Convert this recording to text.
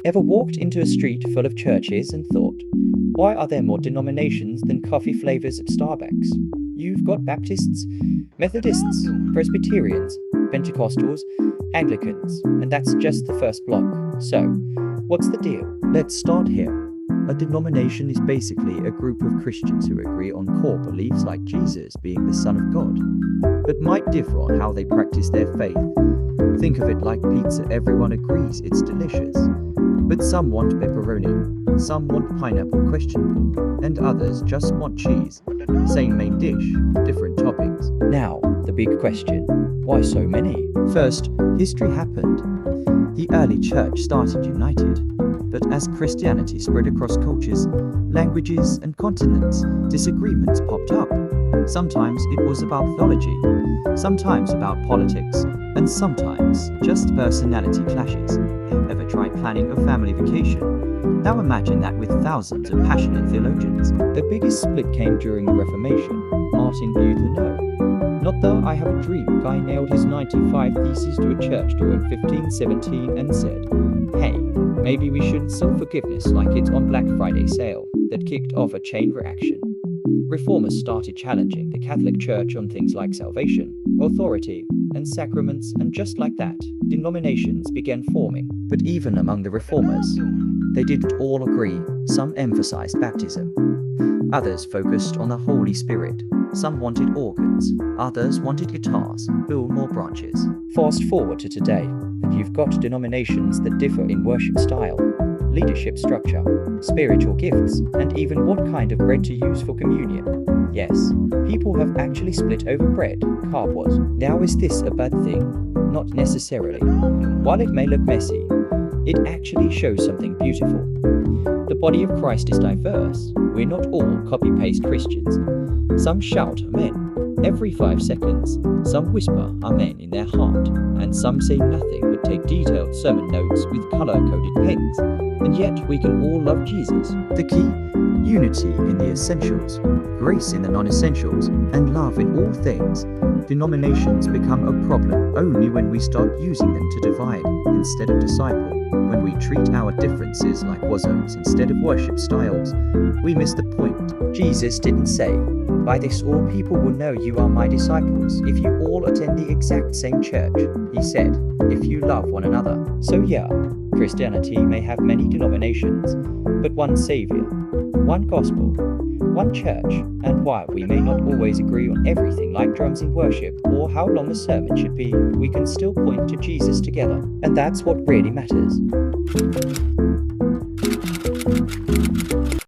Ever walked into a street full of churches and thought, why are there more denominations than coffee flavors at Starbucks? You've got Baptists, Methodists, Presbyterians, Pentecostals, Anglicans, and that's just the first block. So, what's the deal? Let's start here. A denomination is basically a group of Christians who agree on core beliefs like Jesus being the Son of God, but might differ on how they practice their faith. Think of it like pizza. Everyone agrees it's delicious, but some want pepperoni, some want pineapple, and others just want cheese. Same main dish, different toppings. Now, the big question, why so many? First, history happened. The early church started united, but as Christianity spread across cultures, languages, and continents, disagreements popped up. Sometimes it was about theology, sometimes about politics, and sometimes just personality clashes. Ever try planning a family vacation? Now imagine that with thousands of passionate theologians. The biggest split came during the Reformation. Martin Luther, no. Not the I have a dream guy nailed his 95 theses to a church door in 1517 and said, hey, maybe we should sell forgiveness like it's on Black Friday sale. That kicked off a chain reaction. Reformers started challenging the Catholic Church on things like salvation, authority, and sacraments, and just like that, denominations began forming. But even among the reformers, they didn't all agree. Some emphasized baptism. Others focused on the Holy Spirit. Some wanted organs, others wanted guitars, build more branches. Fast forward to today, and you've got denominations that differ in worship style, leadership structure, spiritual gifts, and even what kind of bread to use for communion. Yes, people have actually split over bread, carb was. Now is this a bad thing? Not necessarily. While it may look messy, it actually shows something beautiful. The body of Christ is diverse. We're not all copy-paste Christians. Some shout Amen every 5 seconds, some whisper Amen in their heart, and some say nothing but take detailed sermon notes with color-coded pens. And yet we can all love Jesus. The key? Unity in the essentials, grace in the non-essentials, and love in all things. Denominations become a problem only when we start using them to divide instead of disciple. When we treat our differences like war zones instead of worship styles, we miss the point. Jesus didn't say, by this all people will know you are my disciples if you all attend the exact same church. He said, if you love one another. So yeah, Christianity may have many denominations, but one Savior, one gospel, one church, and while we may not always agree on everything like drums in worship or how long a sermon should be, we can still point to Jesus together. And that's what really matters.